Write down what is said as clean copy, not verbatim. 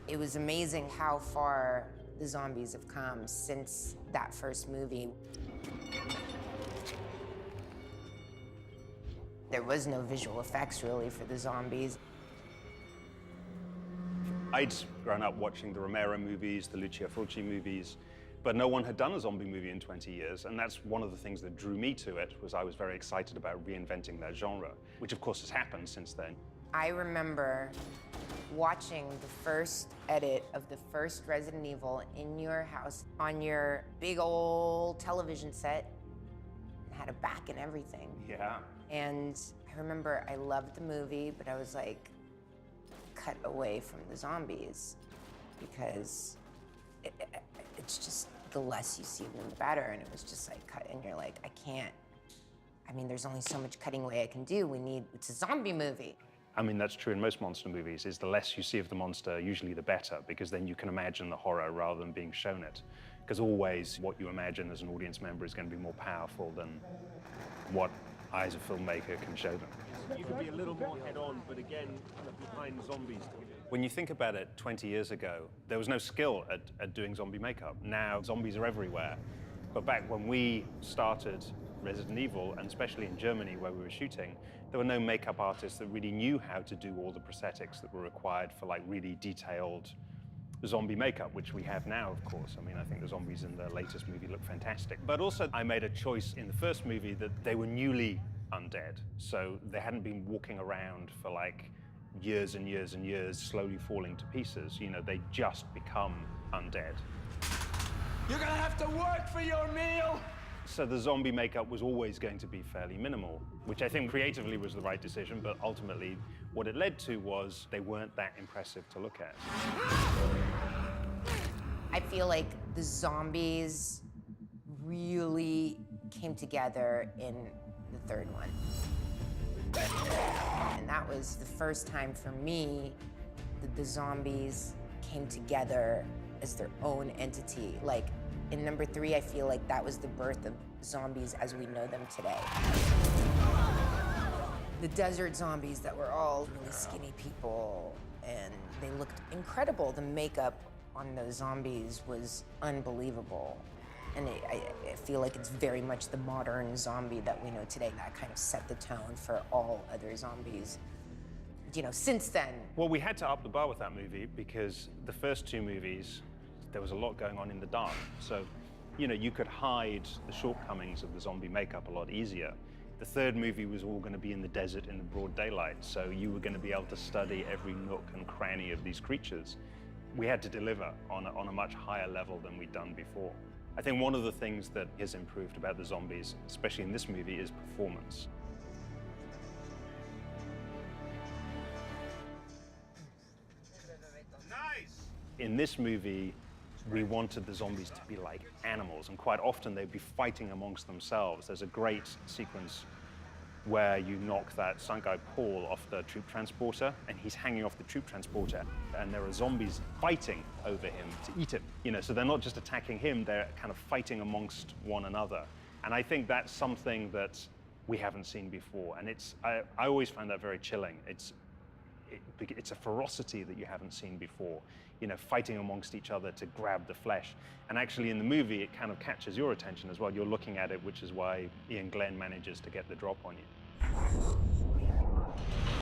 It was amazing how far the zombies have come since that first movie. There was no visual effects really for the zombies. I'd grown up watching the Romero movies, the Lucio Fulci movies, but no one had done a zombie movie in 20 years, and that's one of the things that drew me to it, was I was very excited about reinventing that genre, which of course has happened since then. I remember watching the first edit of the first Resident Evil in your house on your big old television set. It had a back and everything. Yeah. And I remember I loved the movie, but I was like, cut away from the zombies, because it's just, the less you see them, the better. And it was just like cut, and you're like, I can't. I mean, there's only so much cutting away I can do. It's a zombie movie. I mean, that's true in most monster movies, is the less you see of the monster, usually the better, because then you can imagine the horror rather than being shown it. Because always what you imagine as an audience member is going to be more powerful than what I as a filmmaker can show them. You can be a little more head-on, but again, kind of behind zombies. When you think about it, 20 years ago, there was no skill at doing zombie makeup. Now, zombies are everywhere. But back when we started Resident Evil, and especially in Germany where we were shooting, there were no makeup artists that really knew how to do all the prosthetics that were required for like really detailed zombie makeup, which we have now, of course. I mean, I think the zombies in the latest movie look fantastic. But also, I made a choice in the first movie that they were newly undead. So they hadn't been walking around for like years and years and years, slowly falling to pieces. You know, they just become undead. You're gonna have to work for your meal! So the zombie makeup was always going to be fairly minimal, which I think creatively was the right decision, but ultimately what it led to was they weren't that impressive to look at. I feel like the zombies really came together in the third one. And that was the first time for me that the zombies came together as their own entity. Like, in number 3, I feel like that was the birth of zombies as we know them today. The desert zombies that were all really skinny people, and they looked incredible. The makeup on those zombies was unbelievable. And I feel like it's very much the modern zombie that we know today. That kind of set the tone for all other zombies, you know, since then. Well, we had to up the bar with that movie because the first 2 movies, there was a lot going on in the dark. So, you know, you could hide the shortcomings of the zombie makeup a lot easier. The third movie was all going to be in the desert in the broad daylight, so you were going to be able to study every nook and cranny of these creatures. We had to deliver on a much higher level than we'd done before. I think one of the things that has improved about the zombies, especially in this movie, is performance. Nice! In this movie, we wanted the zombies to be like animals, and quite often they'd be fighting amongst themselves. There's a great sequence where you knock that stunt guy Paul off the troop transporter, and he's hanging off the troop transporter, and there are zombies fighting over him to eat him. You know, so they're not just attacking him, they're kind of fighting amongst one another. And I think that's something that we haven't seen before, and I always find that very chilling. It's a ferocity that you haven't seen before, you know, fighting amongst each other to grab the flesh. And actually in the movie, it kind of catches your attention as well. You're looking at it, which is why Ian Glenn manages to get the drop on you.